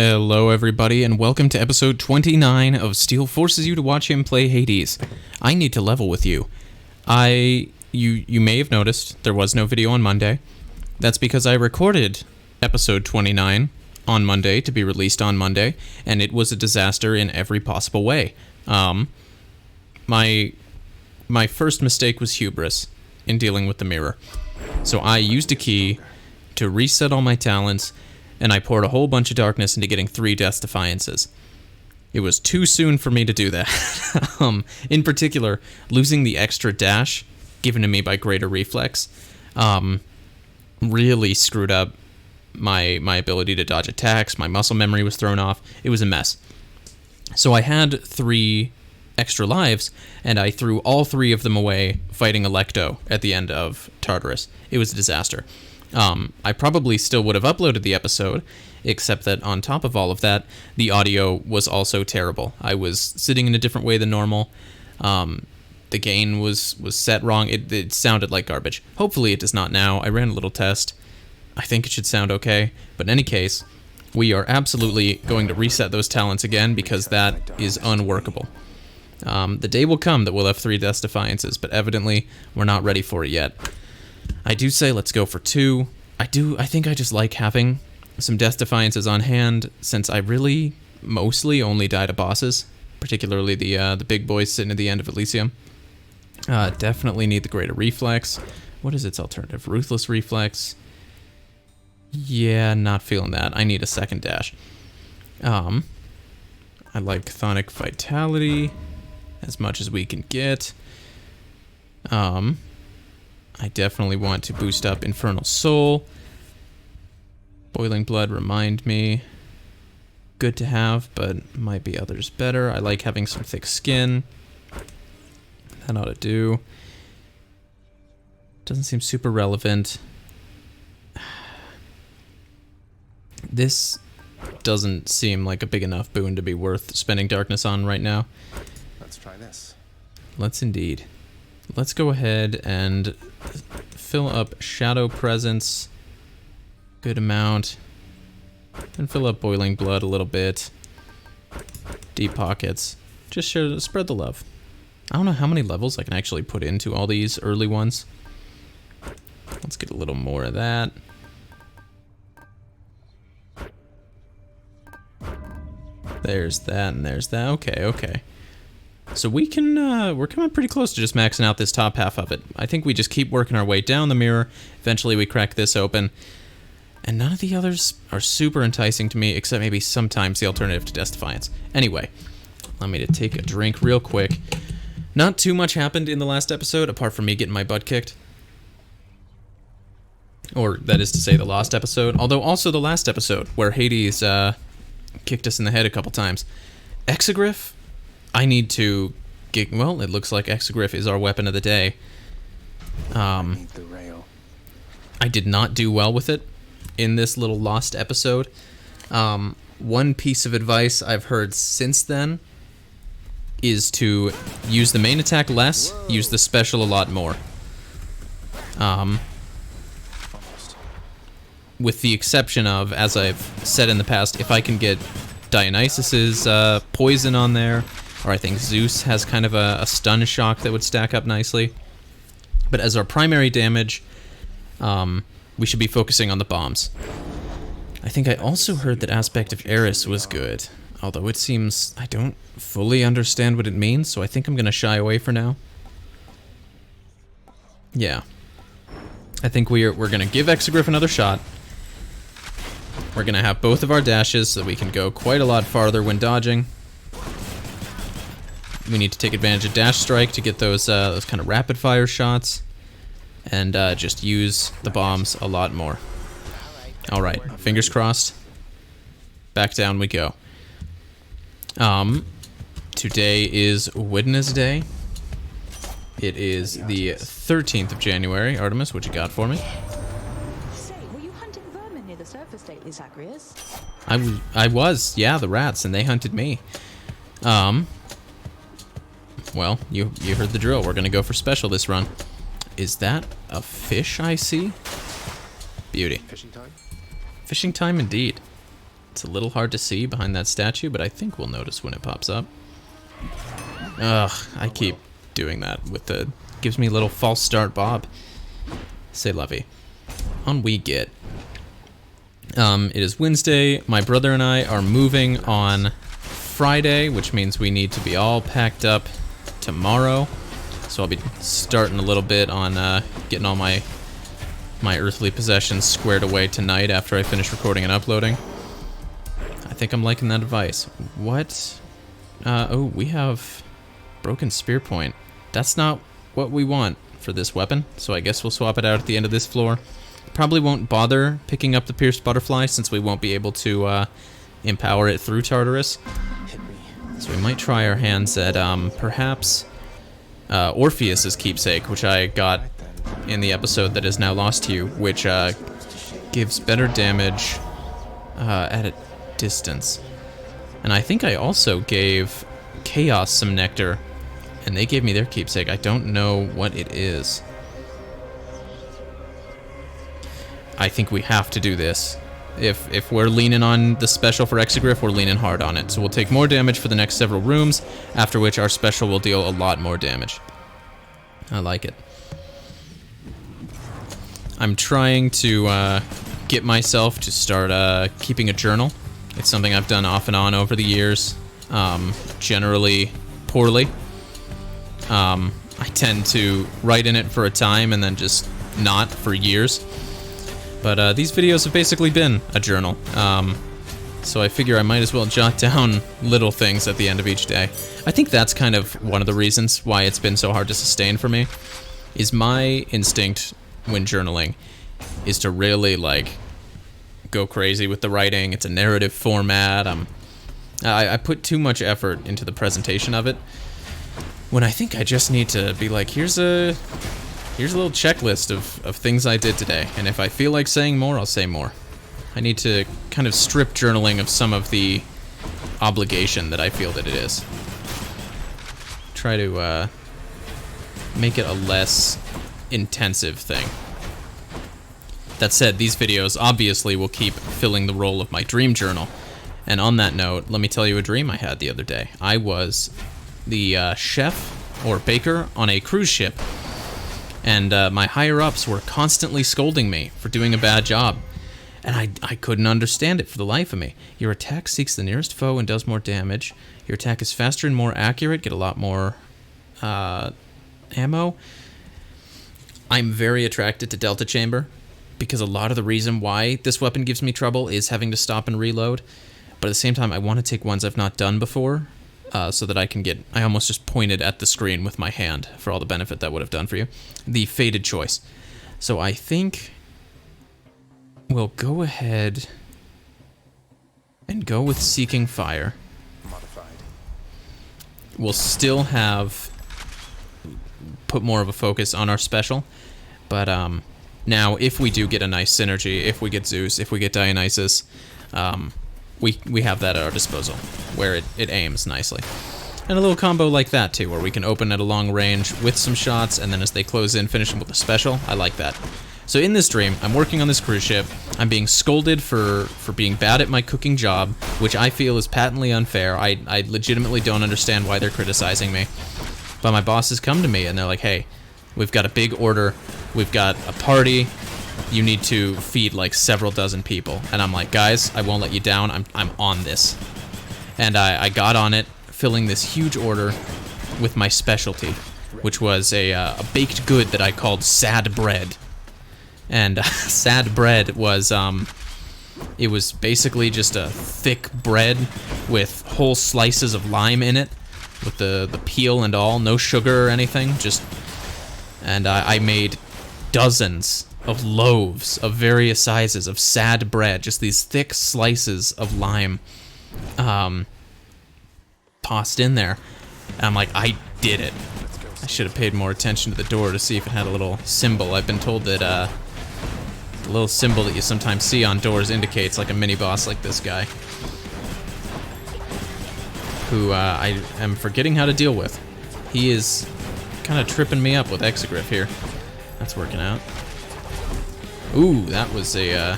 Hello everybody, and welcome to episode 29 of Steele Forces You to Watch Him Play Hades. I need to level with you. You may have noticed there was no video on Monday. That's because I recorded episode 29 on Monday to be released on Monday, and it was a disaster in every possible way. My first mistake was hubris in dealing with the mirror. So I used a key to reset all my talents, and I poured a whole bunch of darkness into getting 3 Death Defiances. It was too soon for me to do that. In particular, losing the extra dash given to me by Greater Reflex really screwed up my ability to dodge attacks. My muscle memory was thrown off. It was a mess. So I had 3 extra lives, and I threw all 3 of them away fighting Electo at the end of Tartarus. It was a disaster. I probably still would have uploaded the episode, except that on top of all of that, the audio was also terrible. I was sitting in a different way than normal. The gain was set wrong. It sounded like garbage. Hopefully it does not now. I ran a little test. I think it should sound okay. But in any case, we are absolutely going to reset those talents again because that is unworkable. The day will come that we'll have 3 Death Defiances, but evidently we're not ready for it yet. I do say let's go for 2. I think I just like having some Death Defiances on hand, since I really mostly only die to bosses, particularly the big boys sitting at the end of Elysium. Definitely need the Greater Reflex. What is its alternative? Ruthless Reflex. Yeah, not feeling that. I need a second dash. I like Chthonic Vitality as much as we can get. I definitely want to boost up Infernal Soul. Boiling Blood, remind me. Good to have, but might be others better. I like having some thick skin. That ought to do. Doesn't seem super relevant. This doesn't seem like a big enough boon to be worth spending darkness on right now. Let's try this. Let's indeed. Let's go ahead and fill up Shadow Presence, good amount, and fill up Boiling Blood a little bit. Deep Pockets, just spread the love. I don't know how many levels I can actually put into all these early ones. Let's get a little more of that. There's that and there's that. Okay. So we can, we're coming pretty close to just maxing out this top half of it. I think we just keep working our way down the mirror. Eventually we crack this open. And none of the others are super enticing to me, except maybe sometimes the alternative to Death Defiance. Anyway, allow me to take a drink real quick. Not too much happened in the last episode, apart from me getting my butt kicked. Or, that is to say, the lost episode. Although also the last episode, where Hades, kicked us in the head a couple times. Exegriff? I need to get... Well, it looks like Exegriff is our weapon of the day. I did not do well with it in this little lost episode. One piece of advice I've heard since then is to use the main attack less, use the special a lot more. With the exception of, as I've said in the past, if I can get Dionysus's poison on there, or I think Zeus has kind of a stun shock that would stack up nicely. But as our primary damage, we should be focusing on the bombs. I think I also heard that Aspect of Eris was good, although it seems I don't fully understand what it means, so I think I'm going to shy away for now. Yeah. I think we're going to give Exegriff another shot. We're going to have both of our dashes so that we can go quite a lot farther when dodging. We need to take advantage of Dash Strike to get those kind of rapid fire shots, and just use the bombs a lot more. Alright, fingers crossed. Back down we go. Today is Wednesday. It is the 13th of January. Artemis, what you got for me? Say, were you hunting vermin near the surface lately, Zacharias? I was, yeah, the rats, and they hunted me. Well, you heard the drill. We're gonna go for special this run. Is that a fish I see? Beauty. Fishing time? Fishing time indeed. It's a little hard to see behind that statue, but I think we'll notice when it pops up. Ugh, I keep doing that with the... Gives me a little false start, Bob. C'est la vie. On we get. It is Wednesday. My brother and I are moving on Friday, which means we need to be all packed up tomorrow. So I'll be starting a little bit on getting all my earthly possessions squared away tonight after I finish recording and uploading. I think I'm liking that advice. What? Oh, we have broken spear point. That's not what we want for this weapon, so I guess we'll swap it out at the end of this floor. Probably won't bother picking up the pierced butterfly since we won't be able to empower it through Tartarus. So we might try our hands at perhaps Orpheus's keepsake, which I got in the episode that is now lost to you, which gives better damage at a distance. And I think I also gave Chaos some nectar, and they gave me their keepsake. I don't know what it is. I think we have to do this. If we're leaning on the special for Exegriff, we're leaning hard on it. So we'll take more damage for the next several rooms, after which our special will deal a lot more damage. I like it. I'm trying to get myself to start keeping a journal. It's something I've done off and on over the years, generally poorly. I tend to write in it for a time and then just not for years. But these videos have basically been a journal, so I figure I might as well jot down little things at the end of each day. I think that's kind of one of the reasons why it's been so hard to sustain for me, is my instinct when journaling is to really, like, go crazy with the writing. It's a narrative format. I put too much effort into the presentation of it, when I think I just need to be like, here's a little checklist of things I did today, and if I feel like saying more, I'll say more. I need to kind of strip journaling of some of the obligation that I feel that it is. Try to make it a less intensive thing. That said, these videos obviously will keep filling the role of my dream journal. And on that note, let me tell you a dream I had the other day. I was the chef or baker on a cruise ship, and my higher-ups were constantly scolding me for doing a bad job. And I couldn't understand it for the life of me. Your attack seeks the nearest foe and does more damage. Your attack is faster and more accurate, get a lot more ammo. I'm very attracted to Delta Chamber, because a lot of the reason why this weapon gives me trouble is having to stop and reload. But at the same time, I want to take ones I've not done before, so that I can get... I almost just pointed at the screen with my hand for all the benefit that would have done for you. The Fated Choice. So I think we'll go ahead and go with Seeking Fire. Modified. We'll still have put more of a focus on our special, but now if we do get a nice synergy, if we get Zeus, if we get Dionysus, we have that at our disposal, where it aims nicely. And a little combo like that, too, where we can open at a long range with some shots, and then as they close in, finish them with a special. I like that. So in this dream, I'm working on this cruise ship. I'm being scolded for being bad at my cooking job, which I feel is patently unfair. I legitimately don't understand why they're criticizing me. But my bosses come to me, and they're like, hey, we've got a big order. We've got a party. You need to feed like several dozen people. And I'm like, guys, I won't let you down. I'm on this. And I got on it, filling this huge order with my specialty, which was a baked good that I called sad bread. And sad bread was, it was basically just a thick bread with whole slices of lime in it, with the peel and all, no sugar or anything, just... And I made dozens of loaves of various sizes of sad bread, just these thick slices of lime tossed in there. And I'm like, I did it. I should have paid more attention to the door to see if it had a little symbol. I've been told that the little symbol that you sometimes see on doors indicates like a mini-boss like this guy, who I am forgetting how to deal with. He is kind of tripping me up with Exegriff here. That's working out. Ooh, that was a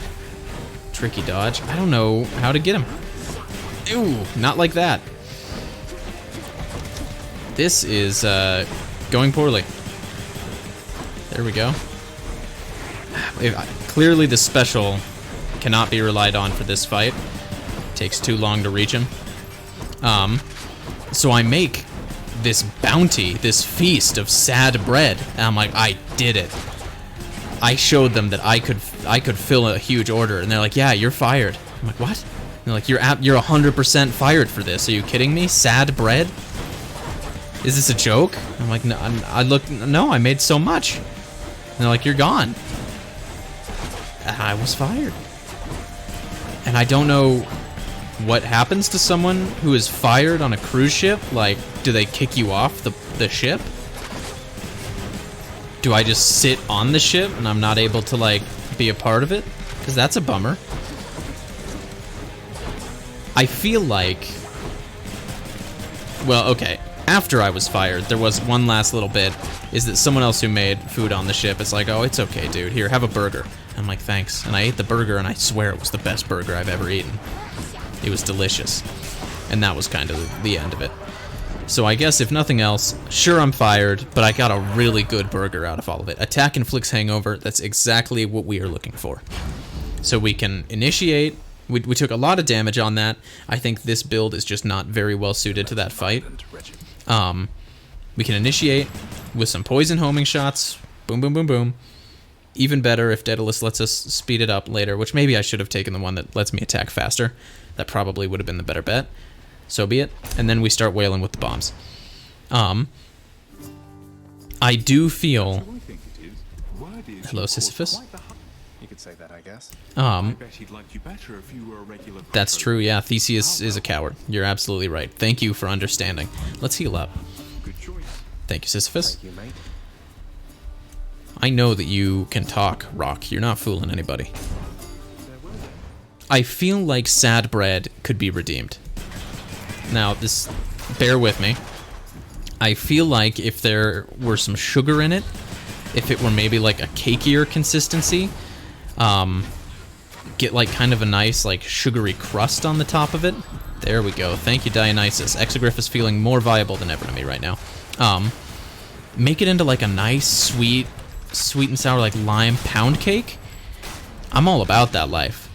Tricky dodge. I don't know how to get him. Ew, not like that. This is going poorly. There we go. Clearly the special cannot be relied on for this fight. Takes too long to reach him. So I make this bounty, this feast of sad bread, and I'm like, I did it. I showed them that I could fill a huge order, and they're like, yeah, you're fired. I'm like, what? And they're like, you're 100% fired for this. Are you kidding me? Sad bread? Is this a joke? I'm like, no, no, I made so much. And they're like, you're gone. I was fired. And I don't know what happens to someone who is fired on a cruise ship. Like, do they kick you off the ship? Do I just sit on the ship and I'm not able to, like, be a part of it? Because that's a bummer. I feel like... Well, okay. After I was fired, there was one last little bit, is that someone else who made food on the ship is like, oh, it's okay, dude. Here, have a burger. I'm like, thanks. And I ate the burger, and I swear it was the best burger I've ever eaten. It was delicious. And that was kind of the end of it. So I guess, if nothing else, sure, I'm fired, but I got a really good burger out of all of it. Attack inflicts hangover. That's exactly what we are looking for. So we can initiate. We took a lot of damage on that. I think this build is just not very well suited to that fight. We can initiate with some poison homing shots. Boom, boom, boom, boom. Even better if Daedalus lets us speed it up later, which maybe I should have taken the one that lets me attack faster. That probably would have been the better bet. So be it. And then we start wailing with the bombs. I do feel... Hello, Sisyphus? You could say that, I guess. That's true, yeah. Theseus is a coward. You're absolutely right. Thank you for understanding. Let's heal up. Thank you, Sisyphus. Thank you, mate. I know that you can talk, Rock. You're not fooling anybody. I feel like sad bread could be redeemed. Now, bear with me. I feel like if there were some sugar in it, if it were maybe like a cakier consistency, get like kind of a nice like sugary crust on the top of it. There we go. Thank you, Dionysus. Exogryph is feeling more viable than ever to me right now. Make it into like a nice sweet and sour like lime pound cake. I'm all about that life.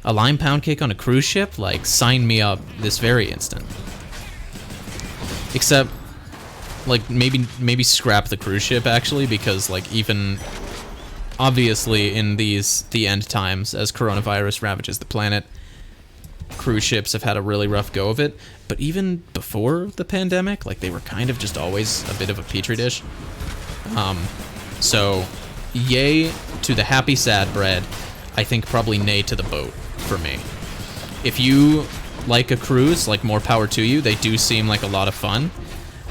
A lime pound cake on a cruise ship? Like, sign me up this very instant. Except, like, maybe scrap the cruise ship, actually, because, like, even... Obviously, in the end times, as coronavirus ravages the planet, cruise ships have had a really rough go of it. But even before the pandemic, like, they were kind of just always a bit of a petri dish. So, yay to the happy sad bread. I think probably nay to the boat for me. If you like a cruise, like, more power to you. They do seem like a lot of fun.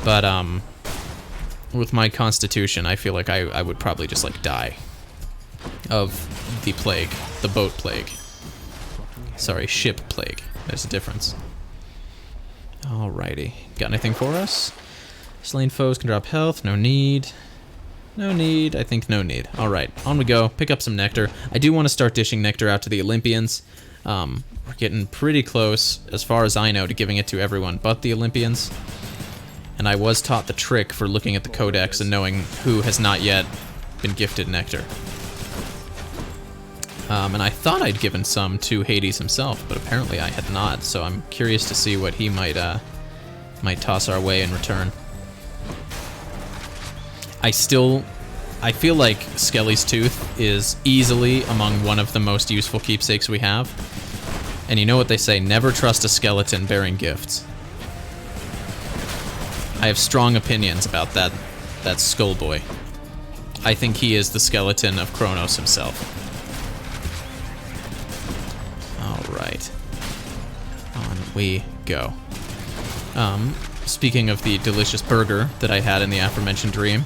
But, with my constitution, I feel like I would probably just, like, die of the plague. The boat plague. Sorry, ship plague. There's a difference. Alrighty. Got anything for us? Slain foes can drop health. No need. No need. I think no need. Alright, on we go. Pick up some nectar. I do want to start dishing nectar out to the Olympians. We're getting pretty close, as far as I know, to giving it to everyone but the Olympians. And I was taught the trick for looking at the codex and knowing who has not yet been gifted nectar. And I thought I'd given some to Hades himself, but apparently I had not, so I'm curious to see what he might toss our way in return. I feel like Skelly's Tooth is easily among one of the most useful keepsakes we have. And you know what they say, never trust a skeleton bearing gifts. I have strong opinions about that skull boy. I think he is the skeleton of Kronos himself. Alright. On we go. Speaking of the delicious burger that I had in the aforementioned dream,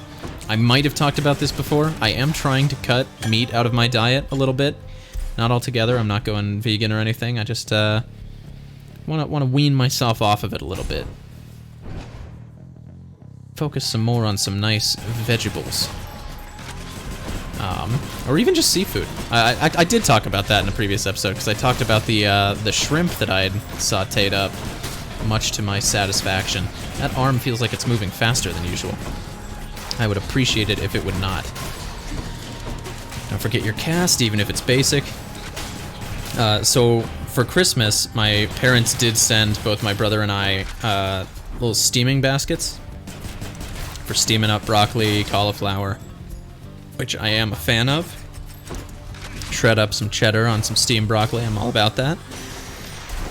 I might have talked about this before. I am trying to cut meat out of my diet a little bit. Not altogether. I'm not going vegan or anything. I just want to wean myself off of it a little bit. Focus some more on some nice vegetables. or even just seafood. I did talk about that in a previous episode because I talked about the shrimp that I had sautéed up, much to my satisfaction. That arm feels like it's moving faster than usual. I would appreciate it if it would not. Don't forget your cast, even if it's basic. So for Christmas, my parents did send both my brother and I little steaming baskets for steaming up broccoli, cauliflower, which I am a fan of. Shred up some cheddar on some steamed broccoli, I'm all about that.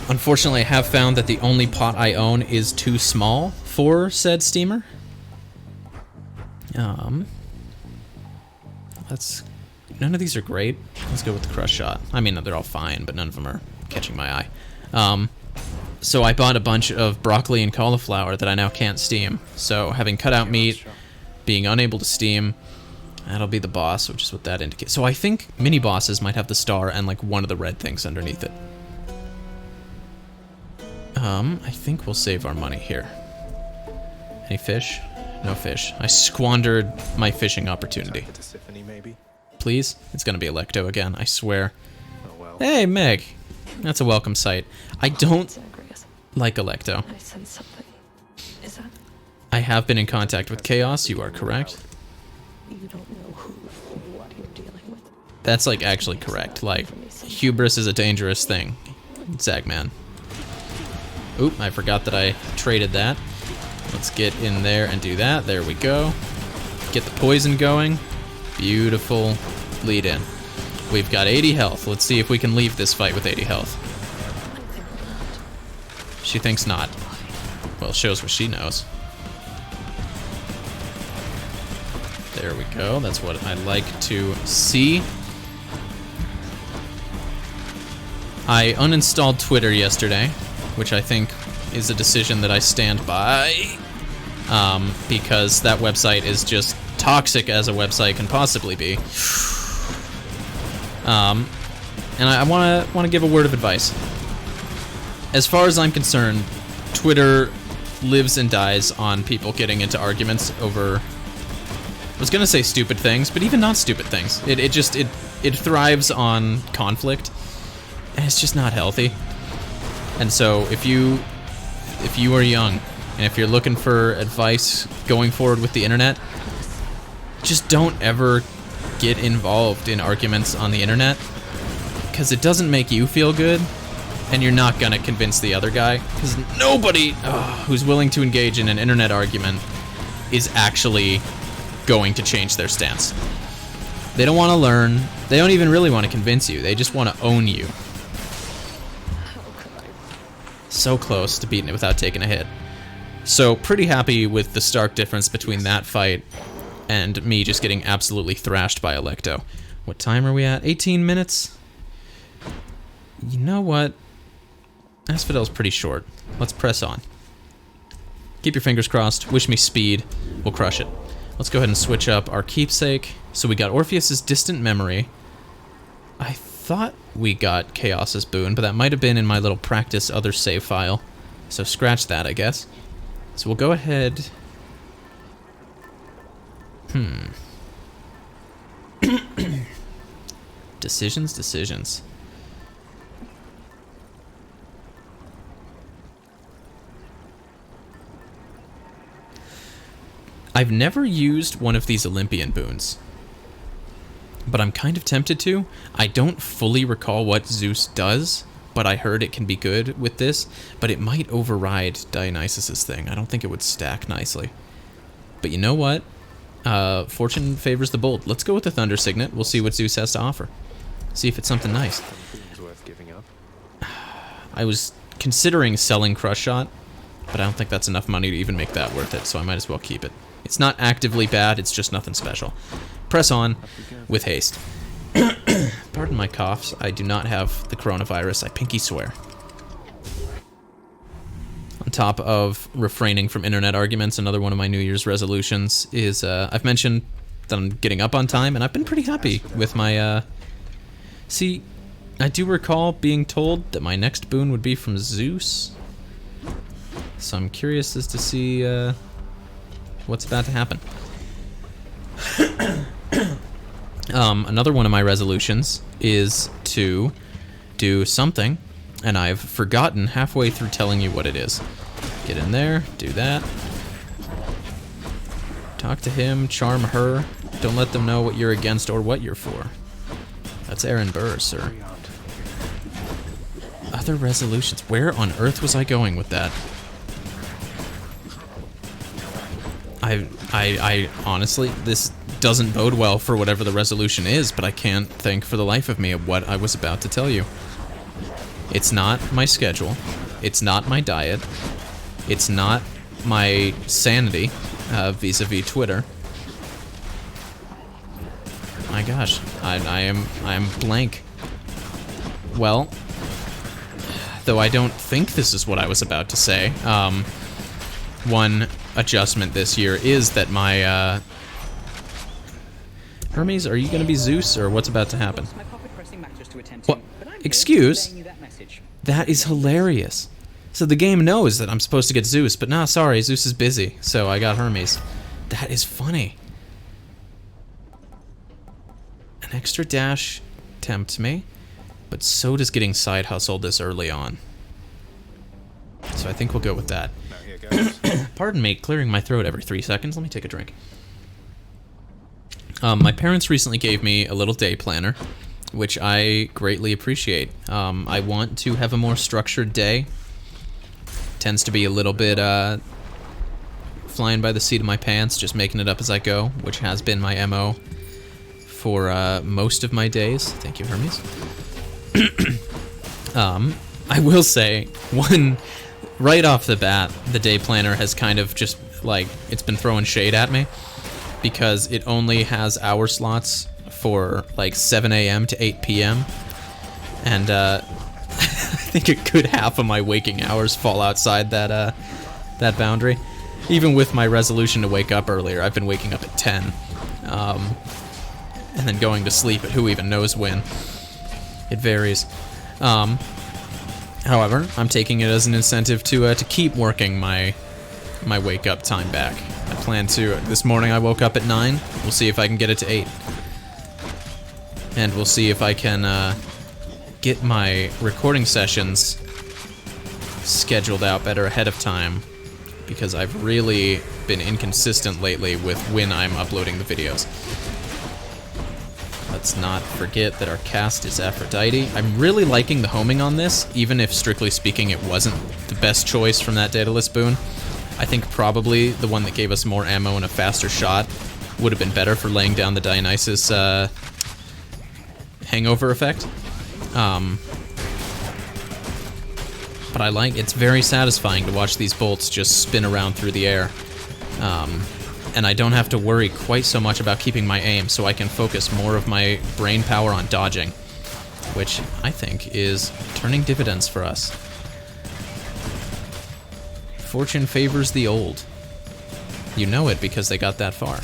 Unfortunately, I have found that the only pot I own is too small for said steamer. None of these are great. Let's go with the crush shot. I mean, they're all fine, but none of them are catching my eye. So I bought a bunch of broccoli and cauliflower that I now can't steam. So having cut out meat, being unable to steam, that'll be the boss, which is what that indicates. So I think mini bosses might have the star and like one of the red things underneath it. I think we'll save our money here. Any fish? No fish. I squandered my fishing opportunity. Please? It's gonna be Electo again, I swear. Oh, well. Hey, Meg. That's a welcome sight. I don't like Electo. I sense something. Is that? I have been in contact with Chaos, you are correct. You don't know who or what you're dealing with. That's like actually correct. Like, hubris is a dangerous thing. Zagman. Oop, I forgot that I traded that. Let's get in there and do that. There we go. Get the poison going. Beautiful lead in. We've got 80 health. Let's see if we can leave this fight with 80 health. She thinks not. Well, shows what she knows. There we go. That's what I like to see. I uninstalled Twitter yesterday, which I think is a decision that I stand by, because that website is just toxic as a website can possibly be. And I want to give a word of advice. As far as I'm concerned, Twitter lives and dies on people getting into arguments over, I was gonna say stupid things, but even not stupid things. It thrives on conflict, and it's just not healthy. And so if you are young, and if you're looking for advice going forward with the internet, just don't ever get involved in arguments on the internet, because it doesn't make you feel good, and you're not gonna convince the other guy, because nobody who's willing to engage in an internet argument is actually going to change their stance. They don't want to learn. They don't even really want to convince you. They just want to own you. So close to beating it without taking a hit. So pretty happy with the stark difference between that fight and me just getting absolutely thrashed by Electo. What time are we at? 18 minutes? You know what? Asphodel's pretty short. Let's press on. Keep your fingers crossed. Wish me speed. We'll crush it. Let's go ahead and switch up our keepsake. So we got Orpheus's distant memory. I thought we got Chaos's boon, but that might have been in my little practice other save file. So scratch that, I guess. So we'll go ahead. Decisions. I've never used one of these Olympian boons, but I'm kind of tempted to. I don't fully recall what Zeus does, but I heard it can be good with this, but it might override Dionysus's thing. I don't think it would stack nicely. But you know what? Fortune favors the bold. Let's go with the Thunder Signet. We'll see what Zeus has to offer. See if it's something nice. Worth giving up. I was considering selling Crush Shot, but I don't think that's enough money to even make that worth it, so I might as well keep it. It's not actively bad, it's just nothing special. Press on with haste. Pardon my coughs, I do not have the coronavirus, I pinky swear. On top of refraining from internet arguments, another one of my New Year's resolutions is, I've mentioned that I'm getting up on time, and I've been pretty happy with my, see, I do recall being told that my next boon would be from Zeus, so I'm curious as to see, what's about to happen. Another one of my resolutions is to do something, and I've forgotten halfway through telling you what it is. Get in there, do that. Talk to him, charm her. Don't let them know what you're against or what you're for. That's Aaron Burr, sir. Other resolutions. Where on earth was I going with that? I honestly, this doesn't bode well for whatever the resolution is, but I can't think for the life of me of what I was about to tell you. It's not my schedule. It's not my diet. It's not my sanity vis-a-vis Twitter. My gosh, I am blank. Well, though I don't think this is what I was about to say. One adjustment this year is that my Hermes, are you going to be Zeus, or what's about to happen? What? Excuse? That is hilarious. So the game knows that I'm supposed to get Zeus, but nah, sorry, Zeus is busy, so I got Hermes. That is funny. An extra dash tempts me, but so does getting side hustled this early on. So I think we'll go with that. Now here goes. Pardon me, clearing my throat every 3 seconds. Let me take a drink. My parents recently gave me a little day planner, which I greatly appreciate. I want to have a more structured day. Tends to be a little bit flying by the seat of my pants, just making it up as I go, which has been my MO for most of my days. Thank you, Hermes. I will say, right off the bat, the day planner has kind of just, like, it's been throwing shade at me, because it only has hour slots for, like, 7 a.m. to 8 p.m., and I think a good half of my waking hours fall outside that that boundary. Even with my resolution to wake up earlier, I've been waking up at 10, and then going to sleep at who even knows when. It varies. However, I'm taking it as an incentive to keep working my wake up time back. I plan to. This morning I woke up at 9. We'll see if I can get it to 8, and we'll see if I can get my recording sessions scheduled out better ahead of time, because I've really been inconsistent lately with when I'm uploading the videos. Let's not forget that our cast is Aphrodite. I'm really liking the homing on this, even if strictly speaking it wasn't the best choice from that Daedalus boon. I think probably the one that gave us more ammo and a faster shot would have been better for laying down the Dionysus hangover effect. But I like, it's very satisfying to watch these bolts just spin around through the air. And I don't have to worry quite so much about keeping my aim, so I can focus more of my brain power on dodging, which I think is turning dividends for us. Fortune favors the old. You know it because they got that far.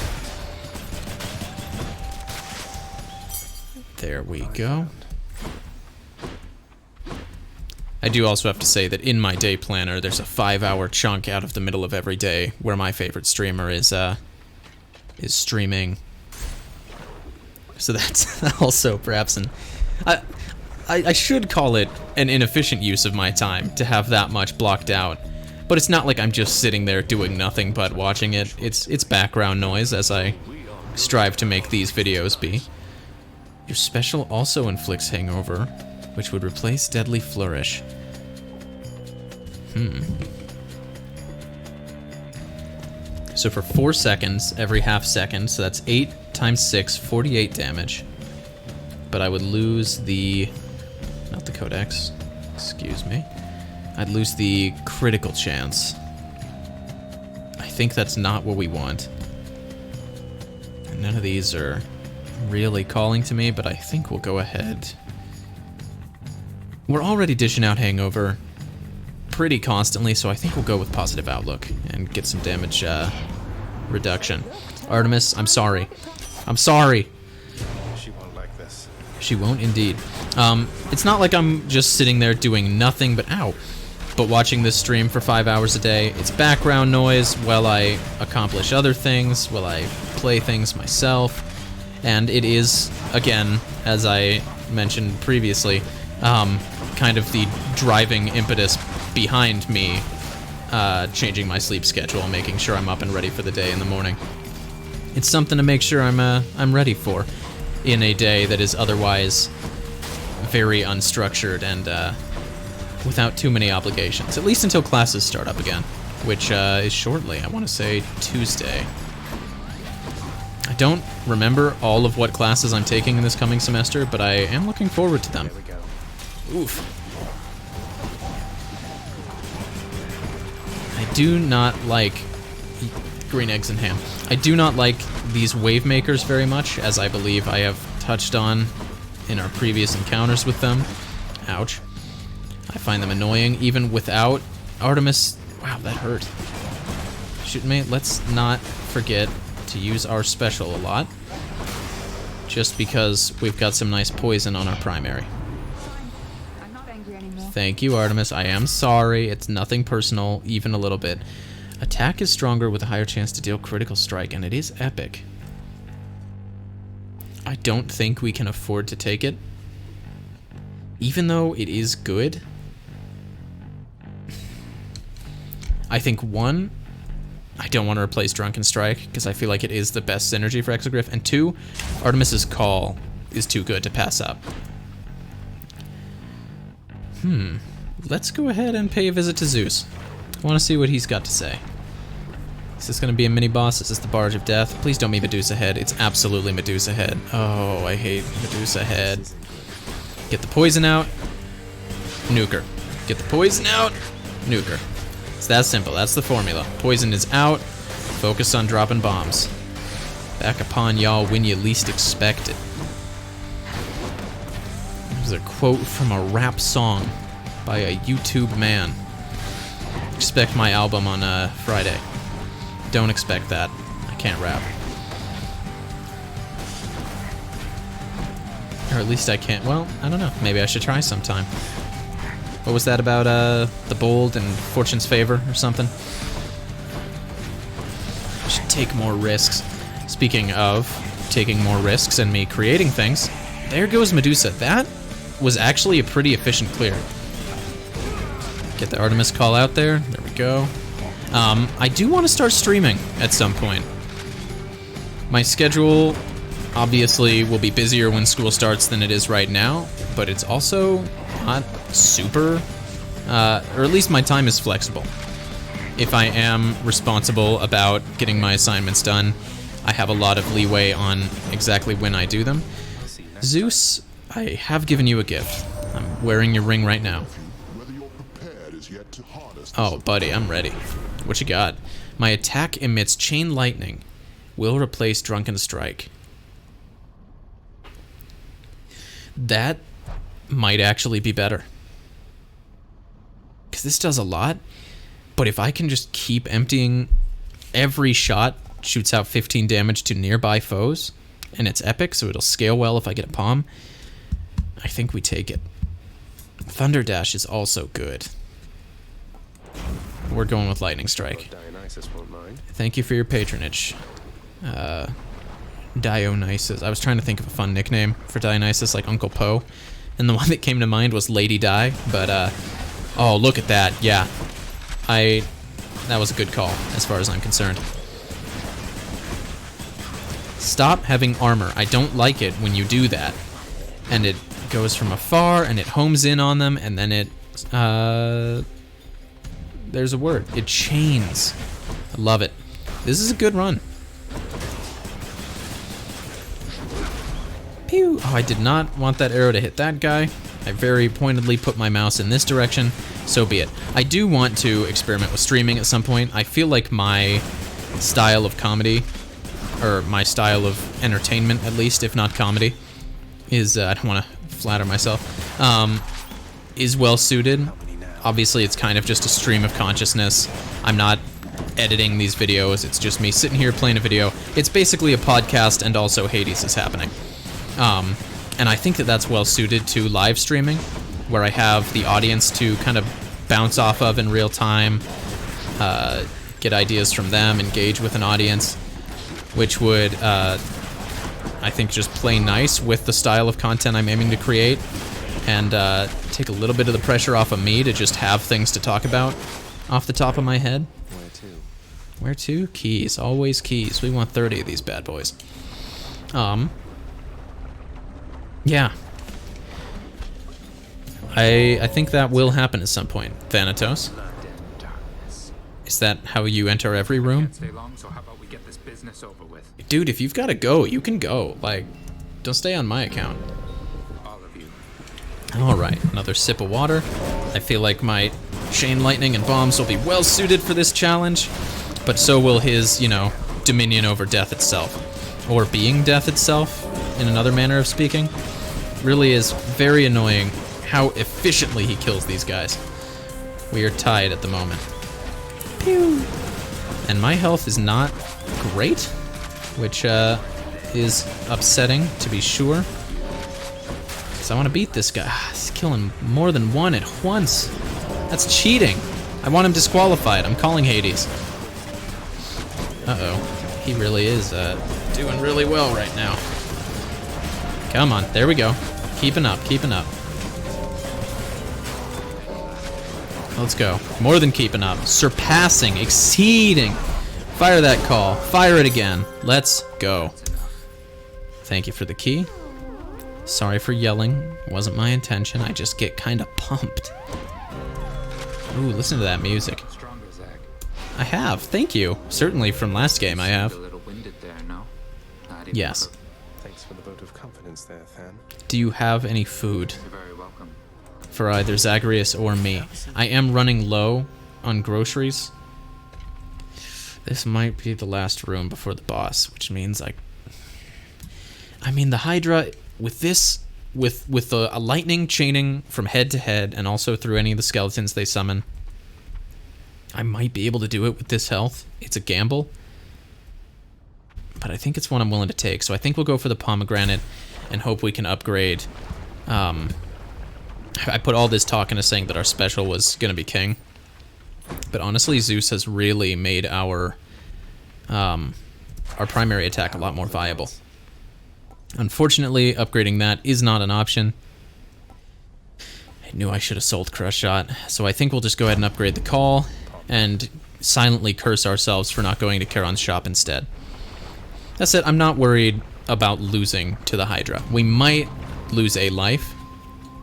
There we go. I do also have to say that in my day planner, there's a 5-hour chunk out of the middle of every day where my favorite streamer is streaming. So that's also perhaps I should call it an inefficient use of my time to have that much blocked out. But it's not like I'm just sitting there doing nothing but watching it. It's background noise, as I strive to make these videos be. Your special also inflicts hangover, which would replace Deadly Flourish. So for 4 seconds, every half second, so that's 8 times 6, 48 damage. But I would lose the... not the codex, excuse me. I'd lose the critical chance. I think that's not what we want. And none of these are really calling to me, but I think we'll go ahead. We're already dishing out hangover pretty constantly, so I think we'll go with positive outlook and get some damage reduction. Artemis, I'm sorry. I'm sorry. She won't like this. She won't indeed. It's not like I'm just sitting there doing nothing but watching this stream for 5 hours a day. It's background noise while I accomplish other things, while I play things myself. And it is, again, as I mentioned previously, kind of the driving impetus behind me changing my sleep schedule, making sure I'm up and ready for the day in the morning. It's something to make sure I'm ready for in a day that is otherwise very unstructured and without too many obligations, at least until classes start up again, which is shortly. I want to say Tuesday. I don't remember all of what classes I'm taking in this coming semester, but I am looking forward to them. There we go. Oof. I do not like green eggs and ham. I do not like these wave makers very much, as I believe I have touched on in our previous encounters with them. Ouch. I find them annoying, even without Artemis. Wow, that hurt. Shoot, mate, let's not forget to use our special a lot, just because we've got some nice poison on our primary. I'm not angry anymore. Thank you, Artemis. I am sorry. It's nothing personal, even a little bit. Attack is stronger with a higher chance to deal critical strike, and it is epic. I don't think we can afford to take it, even though it is good. I think, one, I don't want to replace Drunken Strike, because I feel like it is the best synergy for Exogryph, and two, Artemis's Call is too good to pass up. Let's go ahead and pay a visit to Zeus. I want to see what he's got to say. Is this going to be a mini-boss? Is this the Barge of Death? Please don't be Medusa Head. It's absolutely Medusa Head. Oh, I hate Medusa Head. Get the poison out. Nuke her. Get the poison out. Nuke her. It's that simple. That's the formula. Poison is out. Focus on dropping bombs. Back upon y'all when you least expect it. There's a quote from a rap song by a YouTube man. Expect my album on Friday. Don't expect that. I can't rap. Or at least I can't. Well, I don't know. Maybe I should try sometime. What was that about the bold and fortune's favor or something? I should take more risks. Speaking of taking more risks and me creating things, there goes Medusa. That was actually a pretty efficient clear. Get the Artemis call out there. There we go. I do want to start streaming at some point. My schedule obviously will be busier when school starts than it is right now, but it's also not super, or at least my time is flexible. If I am responsible about getting my assignments done, I have a lot of leeway on exactly when I do them. Zeus, I have given you a gift. I'm wearing your ring right now. Oh, buddy, I'm ready. What you got? My attack emits chain lightning. Will replace Drunken Strike. That might actually be better. Because this does a lot. But if I can just keep emptying, every shot shoots out 15 damage to nearby foes, and it's epic, so it'll scale well if I get a palm, I think we take it. Thunder Dash is also good. We're going with Lightning Strike. Dionysus won't mind. Thank you for your patronage. Dionysus. I was trying to think of a fun nickname for Dionysus, like Uncle Poe. And the one that came to mind was Lady Di, but, oh, look at that. Yeah. That was a good call, as far as I'm concerned. Stop having armor. I don't like it when you do that. And it goes from afar, and it homes in on them, and then it, there's a word. It chains. I love it. This is a good run. Pew! Oh, I did not want that arrow to hit that guy. I very pointedly put my mouse in this direction. So be it. I do want to experiment with streaming at some point. I feel like my style of comedy, or my style of entertainment at least, if not comedy, is, I don't want to flatter myself, is well suited. Obviously, it's kind of just a stream of consciousness. I'm not editing these videos. It's just me sitting here playing a video. It's basically a podcast, and also Hades is happening. And I think that that's well suited to live streaming, where I have the audience to kind of bounce off of in real time, get ideas from them, engage with an audience, which would, I I think just play nice with the style of content I'm aiming to create, and take a little bit of the pressure off of me to just have things to talk about off the top of my head. Where to? Where to? Keys. Always keys. We want 30 of these bad boys. Yeah. I think that will happen at some point. Thanatos. Is that how you enter every room? Can't stay long, so how about we get this business over with? Dude, if you've got to go, you can go. Like, don't stay on my account. All of you. Alright, another sip of water. I feel like my chain lightning and bombs will be well suited for this challenge, but so will his, you know, dominion over death itself. Or being death itself, in another manner of speaking. Really is very annoying how efficiently he kills these guys. We are tied at the moment. Pew! And my health is not great, which is upsetting to be sure. Because I want to beat this guy. He's killing more than one at once. That's cheating. I want him disqualified. I'm calling Hades. Uh-oh. He really is doing really well right now. Come on. There we go. Keeping up. Keeping up. Let's go. More than keeping up. Surpassing. Exceeding. Fire that call. Fire it again. Let's go. Thank you for the key. Sorry for yelling. Wasn't my intention. I just get kind of pumped. Ooh, listen to that music. Stronger, Zach. I have. Thank you. Certainly from last game I have. A little winded there, no? Not even Yes. Thanks for the vote of confidence there, Than. Do you have any food You're very welcome. for either Zagreus or me? I am running low on groceries. This might be the last room before the boss, which means I mean, the Hydra, with this, with the lightning chaining from head to head and also through any of the skeletons they summon, I might be able to do it with this health. It's a gamble, but I think it's one I'm willing to take. So I think we'll go for the pomegranate and hope we can upgrade. I put all this talk into saying that our special was going to be king, but honestly, Zeus has really made our primary attack a lot more viable. Unfortunately, upgrading that is not an option. I knew I should have sold Crush Shot, so I think we'll just go ahead and upgrade the call and silently curse ourselves for not going to Charon's shop instead. That's it. I'm not worried about losing to the Hydra. We might lose a life.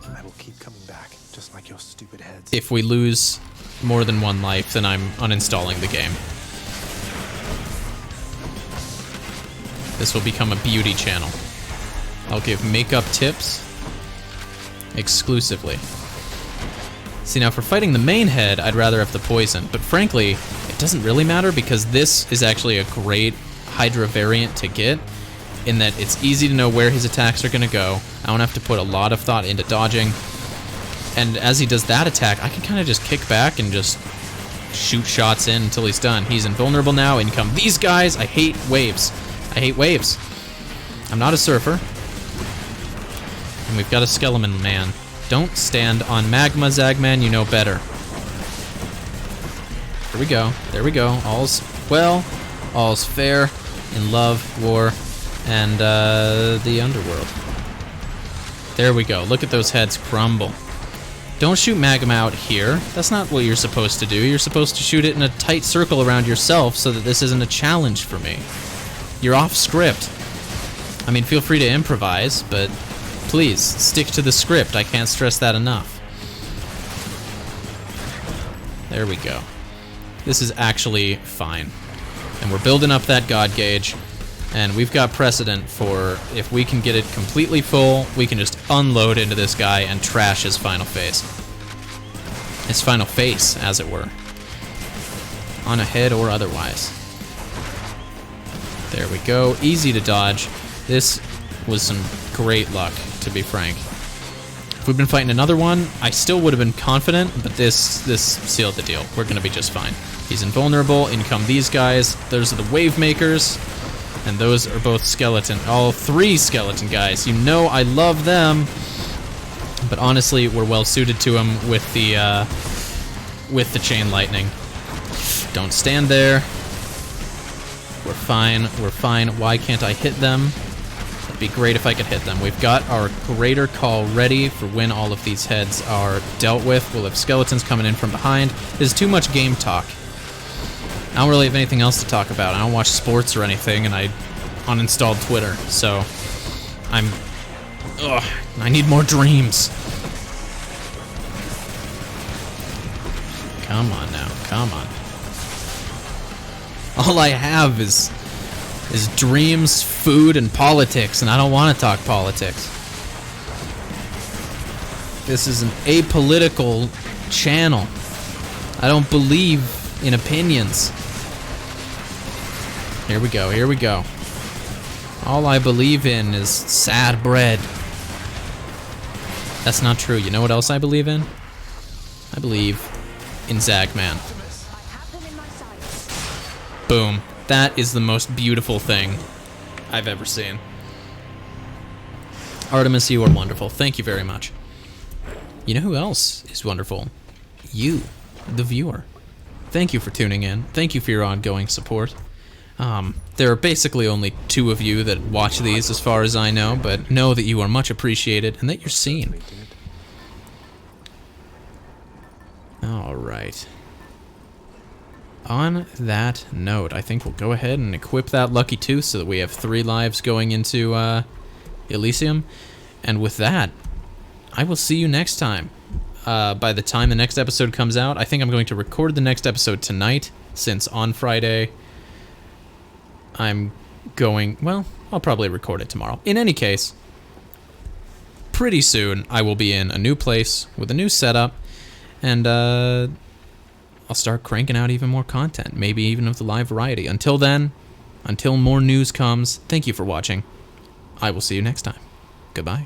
I will keep coming back, just like your stupid heads. If we lose more than one life, then I'm uninstalling the game. This will become a beauty channel. I'll give makeup tips exclusively. See, now for fighting the main head, I'd rather have the poison, but frankly, it doesn't really matter because this is actually a great Hydra variant to get, in that it's easy to know where his attacks are going to go. I don't have to put a lot of thought into dodging. And as he does that attack, I can kind of just kick back and just shoot shots in until he's done. He's invulnerable now, in come these guys. I hate waves. I hate waves. I'm not a surfer. And we've got a skeleton man. Don't stand on magma, Zagman, you know better. Here we go. There we go. All's well. All's fair in love, war, and the underworld. There we go. Look at those heads crumble. Don't shoot magma out here. That's not what you're supposed to do. You're supposed to shoot it in a tight circle around yourself so that this isn't a challenge for me. You're off script. I mean, feel free to improvise, but please, stick to the script. I can't stress that enough. There we go. This is actually fine. And we're building up that God gauge, and we've got precedent for if we can get it completely full, we can just unload into this guy and trash his final phase. His final face, as it were. On a head or otherwise. There we go. Easy to dodge. This was some great luck, to be frank. If we'd been fighting another one, I still would have been confident, but this sealed the deal. We're going to be just fine. He's invulnerable. In come these guys. Those are the wave makers, and those are both skeleton. All three skeleton guys. You know I love them, but honestly, we're well suited to him with the chain lightning. Don't stand there. We're fine. We're fine. Why can't I hit them? It'd be great if I could hit them. We've got our greater call ready for when all of these heads are dealt with. We'll have skeletons coming in from behind. There's too much game talk. I don't really have anything else to talk about. I don't watch sports or anything, and I uninstalled Twitter, so I need more dreams. Come on now, come on. All I have is dreams, food, and politics, and I don't want to talk politics. This is an apolitical channel. I don't believe in opinions. Here we go, here we go. All I believe in is sad bread. That's not true. You know what else I believe in? I believe in Zagman. Boom. That is the most beautiful thing I've ever seen. Artemis, you are wonderful. Thank you very much. You know who else is wonderful? You, the viewer. Thank you for tuning in. Thank you for your ongoing support. There are basically only 2 of you that watch these as far as I know, but know that you are much appreciated and that you're seen. Alright. On that note, I think we'll go ahead and equip that Lucky Tooth so that we have 3 lives going into Elysium. And with that, I will see you next time. By the time the next episode comes out, I think I'm going to record the next episode tonight, since on Friday I'm going... Well, I'll probably record it tomorrow. In any case, pretty soon I will be in a new place with a new setup, and I'll start cranking out even more content, maybe even of the live variety. Until then, until more news comes, thank you for watching. I will see you next time. Goodbye.